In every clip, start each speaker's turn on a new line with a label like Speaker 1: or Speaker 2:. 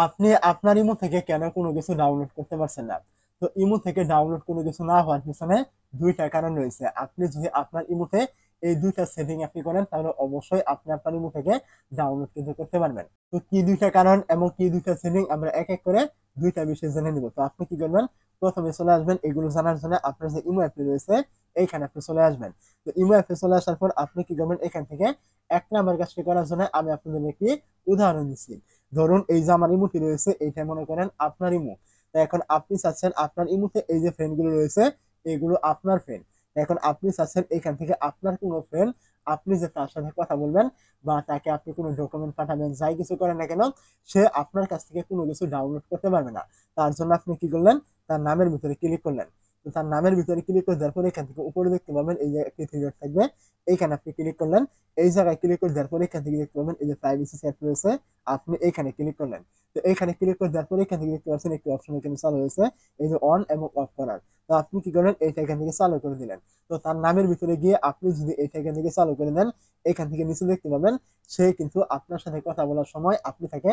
Speaker 1: আপনি আপনার ইমো থেকে কেন কোনো কিছু ডাউনলোড করতে পারছেন না? তো ইমো থেকে ডাউনলোড কোনো কিছু না হওয়ার পিছনে ২ টা কারণ রয়েছে। আপনি যদি আপনার ইমোতে এই ২ টা সেটিং আপনি করেন তাহলে অবশ্যই আপনি আপনার ইমো থেকে ডাউনলোড কিন্তু করতে পারবেন। তো কি ২ টা কারণ এবং কি ২ টা সেটিং আমরা এক, এক করে ২ টা বিষয় জেনে নিব। তো আপনি কি করবেন? ১ম এ চলে আসবেন এগুলো জানার জন্য আপনার যে ইমো অ্যাপটি রয়েছে এইখানে আপনি চলে আসবেন। তো ইমো অ্যাপে চলে আসার পর আপনি কি করবেন? এখান থেকে ১ নাম্বার কাজটি করার জন্য আমি আপনাদের একটি উদাহরণ দিচ্ছি। ধরুন এই যে আমার ইমোটি রয়েছে এইটা মনে করেন আপনার ইমো। তো এখন আপনি চাচ্ছেন আপনার ইমোতে এই যে ফ্রেন্ড গুলো রয়েছে এগুলো আপনার ফ্রেন্ড। এখন আপনি চাচ্ছেন এখান থেকে আপনার কোনো ফ্রেন্ড আপনি যে তার সাথে কথা বলবেন বা তাকে আপনি কোনো ডকুমেন্ট পাঠাবেন যাই কিছু করেন না কেন সে আপনার কাছ থেকে কোনো কিছু ডাউনলোড করতে পারবে না। তার জন্য আপনি কি করলেন? তার নামের ভিতরে ক্লিক করলেন। তো তার নামের ভিতরে ক্লিক করে দেওয়ার পরে এখান থেকে উপরে দেখতে পাবেন এই যে একটি থ্রি ডট থাকবে। এইখানে আপনি ক্লিক করলেন। এই জায়গায় ক্লিক করে দেওয়ার পরে এখান থেকে দেখতে পাবেন এই যে প্রাইভেসি সেট রয়েছে। আপনি এখানে ক্লিক করলেন। তো এখানে ক্লিক করে দেওয়ার পরে এখান থেকে দেখতে পাচ্ছেন একটি অপশন এখানে চালু হয়েছে এই যে অন এবং অফ করার। তো আপনি কি করলেন? এইটা এখান থেকে চালু করে দিলেন। তো তার নামের ভিতরে গিয়ে আপনি যদি এইটা এখান থেকে চালু করে দেন এখান থেকে নিচে দেখতে পাবেন সে কিন্তু আপনার সাথে কথা বলার সময় আপনি তাকে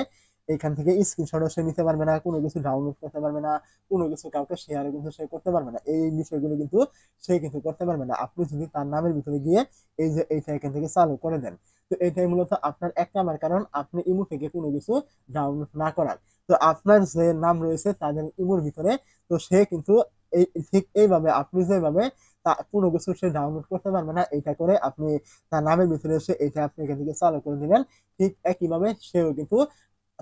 Speaker 1: এখান থেকে স্ক্রিনশটও সে নিতে পারবে না, কোনো কিছু ডাউনলোড করতে পারবে না, কোনো কিছু কাউকে শেয়ারও কিন্তু সে করতে পারবে না। এই বিষয়গুলো কিন্তু সে কিন্তু করতে পারবে না। আপনি যদি তার নামের ভিতরে গিয়ে এই যে এইটা এখান থেকে চালু করে দেন। তো এটাই মূলত আপনার ১ নাম্বার কারণ আপনি ইমো থেকে কোনো কিছু ডাউনলোড না করার। তো আপনার যে নাম রয়েছে তাদের ইমোর ভিতরে তো সে কিন্তু এই ঠিক এইভাবে আপনি যেভাবে কোনো কিছু সে ডাউনলোড করতে পারবে না এটা করে আপনি তার নামের ভিতরে এসে এটা আপনি এখান থেকে চালু করে দিলেন। ঠিক একইভাবে সেও কিন্তু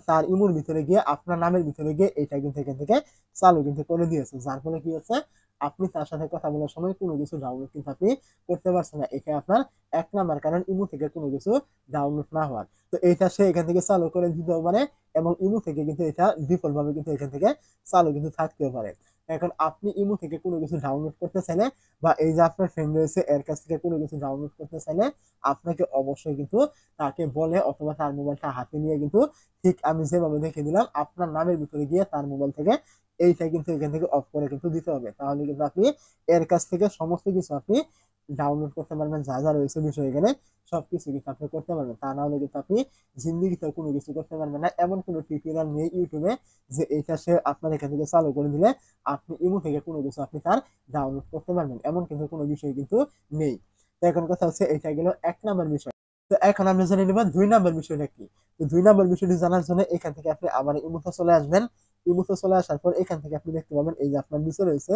Speaker 1: তার ইমোর ভিতরে গিয়ে আপনার নামের ভিতরে গিয়ে এটা কিন্তু এখান থেকে চালু কিন্তু করে দিয়েছে। যার ফলে কি হচ্ছে? আপনি তার সাথে কথা বলার সময় কোনো কিছু ডাউনলোড কিন্তু আপনি করতে পারছেন না। এটা আপনার ১ নাম্বার কারণ ইমো থেকে কোনো কিছু ডাউনলোড না হওয়ার। তো এইটা সে এখান থেকে চালু করে দিতেও পারে এবং ইমো থেকে কিন্তু এটা ডিফল্ট ভাবে কিন্তু এখান থেকে চালু কিন্তু থাকতেও পারে। এখন আপনি ইমো থেকে কোনো কিছু ডাউনলোড করতে চাইলে বা এই যে আপনার ফ্রেন্ড রয়েছে এর কাছ থেকে কোনো কিছু ডাউনলোড করতে চাইলে আপনাকে অবশ্যই কিন্তু তাকে বলে অথবা তার মোবাইলটা হাতে নিয়ে কিন্তু ঠিক আমি যেভাবে দেখে দিলাম আপনার নামের ভিতরে গিয়ে তার মোবাইল থেকে এইটা কিন্তু এখান থেকে অফ করে কিন্তু দিতে হবে। তাহলে কিন্তু আপনি এর কাছ থেকে সমস্ত কিছু আপনি ডাউনলোড করতে পারবেন যা, যা রয়েছে বিষয় এখানে সবকিছু কিন্তু আপনি করতে পারবেন। তা না হলে কিন্তু আপনি জিন্দেগিতেও কোনো কিছু করতে পারবেন না। এমন কোনো টিউটোরিয়াল নেই YouTube এ যে এইটা সে আপনার এখান থেকে চালু করে দিলে আপনি ইমো থেকে কোনো কিছু আপনি তার ডাউনলোড করতে পারবেন। এমন কিন্তু কোনো বিষয় কিন্তু নেই। তো এখন কথা হচ্ছে এটা গেল ১ নাম্বার বিষয়। তো এখন আমরা জেনে নিব ২ নাম্বার বিষয়টা কি? তো ২ নাম্বার বিষয়টি জানার জন্য এখান থেকে আপনি আবার ইমোতে চলে আসবেন। ইমোতে চলে আসার পর এখান থেকে আপনি দেখতে পাবেন এই যে আপনার নিচে রয়েছে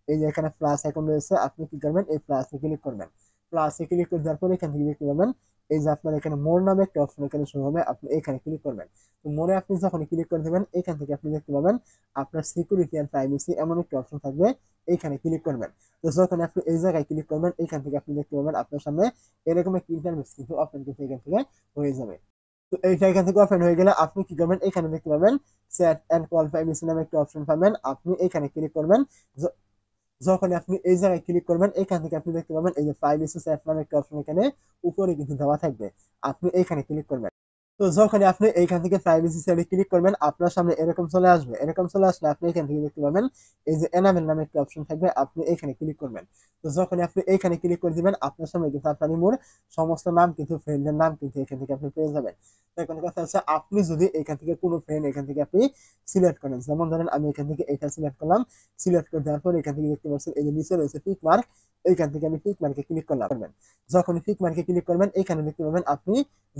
Speaker 1: এই যে এখানে প্লাস আইকন রয়েছে আপনি কি করবেন? এই প্লাসে ক্লিক করবেন। প্লাসে ক্লিক করে দেওয়ার পর এখান থেকে দেখতে পাবেন এই যে আপনার এখানে মোর নামে একটা অপশন এখানে শো হবে আপনি এখানে ক্লিক করবেন। তো মোরে আপনি যখন ক্লিক করে দিবেন এখান থেকে আপনি দেখতে পাবেন আপনার সিকিউরিটি এন্ড প্রাইভেসি এমন একটা অপশন থাকবে এইখানে ক্লিক করবেন। তো যখন আপনি এই জায়গায় ক্লিক করবেন এখান থেকে আপনি দেখতে পাবেন আপনার সামনে এরকম একটা ইন্টারফেস কিন্তু ওপেন কিন্তু এখান থেকে হয়ে যাবে। তো এইটা এখান থেকে ওপেন হয়ে গেলে আপনি কি করবেন? এখানে দেখতে পাবেন সেট এন্ড কল প্রাইভেসি নামে একটা অপশন পাবেন। আপনি এখানে ক্লিক করবেন। যখন আপনি এই জায়গায় ক্লিক করবেন এখান থেকে আপনি দেখতে পাবেন এই যে প্রাইভেসি সেট নামে একটা অপশন এখানে উপরে কিন্তু দেওয়া থাকবে। আপনি এখানে ক্লিক করবেন। তো যখনই আপনি এইখান থেকে প্রাইভেসি সাইডে ক্লিক করবেন আপনার সামনে এরকম চলে আসবে। এরকম চলে আসলে আপনি এখান থেকে দেখতে পাবেন এই যে এনাবেল নামে একটা অপশন থাকবে আপনি এখানে ক্লিক করবেন। তো যখনই আপনি এইখানে ক্লিক করে দিবেন আপনার সামনে কিন্তু আপনার ইমোর সমস্ত নাম কিন্তু ফ্রেন্ডের নাম কিন্তু এখান থেকে আপনি পেয়ে যাবেন। তো এখন কথা হচ্ছে আপনি যদি এখান থেকে কোনো ফ্রেন্ড এখান থেকে আপনি সিলেক্ট করেন যেমন ধরেন আমি এখান থেকে এটা সিলেক্ট করলাম। সিলেক্ট করে দেওয়ার পর এখান থেকে দেখতে পাচ্ছেন এই যে নিচে রয়েছে টিক মার্ক এইখান থেকে আমি টিক মার্কে ক্লিক করলাম। যখনই টিক মার্কে ক্লিক করবেন এখানে দেখতে পাবেন আপনি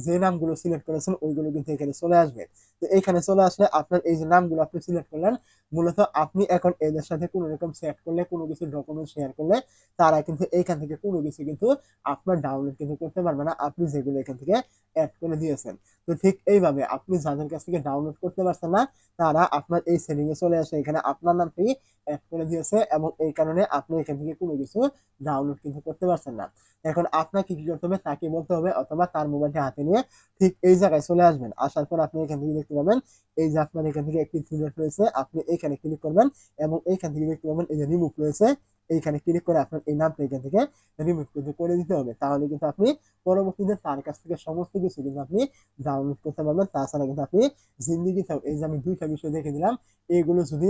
Speaker 1: যে নামগুলো সিলেক্ট করেছেন ওইগুলো কিন্তু এখানে চলে আসবে। তো এখানে চলে আসলে আপনার এই যে নামগুলো আপনি সিলেক্ট করলেন মূলত আপনি এখন এদের সাথে কোনো রকম চ্যাট করলে কোনো কিছু ডকুমেন্ট শেয়ার করলে তারা কিন্তু এইখান থেকে কোনো কিছু কিন্তু আপনার ডাউনলোড কিন্তু করতে পারবে না আপনি যেগুলো এখান থেকে অ্যাড করে দিয়েছেন। তো ঠিক এইভাবে আপনি যাদের কাছ থেকে ডাউনলোড করতে পারছেন না তারা আপনার এই সেটিং এ চলে আসে এখানে আপনার নামটি অ্যাড করে দিয়েছে এবং এই কারণে আপনি এখান থেকে কোনো কিছু ডাউনলোড কিন্তু করতে পারছেন না। এখন আপনাকে কি করতে হবে? তাকে বলতে হবে অথবা তার মোবাইলটি হাতে নিয়ে ঠিক এই জায়গায় চলে আসবেন। আসার পর আপনি এখান থেকে দেখতে পাবেন এই যে আপনার এখান থেকে একটি থ্রি ডট রয়েছে। আপনি এখানে ক্লিক করবেন এবং এইখান থেকে দেখতে পাবেন এই যে রিমুভ রয়েছে। এইখানে ক্লিক করে আপনার এই নামটা এখান থেকে রিমুভ কিন্তু করে দিতে হবে। তাহলে কিন্তু আপনি পরবর্তীতে তার কাছ থেকে সমস্ত কিছু কিন্তু আপনি ডাউনলোড করতে পারবেন। তাছাড়া কিন্তু আপনি জিন্দেগিতেও এই যে আমি ২ টা বিষয় দেখে দিলাম, এগুলো যদি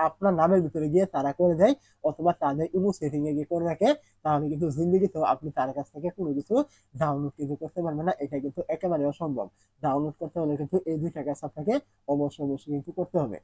Speaker 1: আপনার নামের ভিতরে গিয়ে তারা করে দেয় অথবা তাদের ইমো সেটিং এ গিয়ে করে রাখে, তাহলে কিন্তু জিন্দেগিতেও আপনি তার কাছ থেকে কোনো কিছু ডাউনলোড কিন্তু করতে পারবেন না। এটা কিন্তু একেবারে অসম্ভব। ডাউনলোড করতে হলে কিন্তু এই ২ টা কাজ আপনাকে অবশ্যই কিন্তু করতে হবে।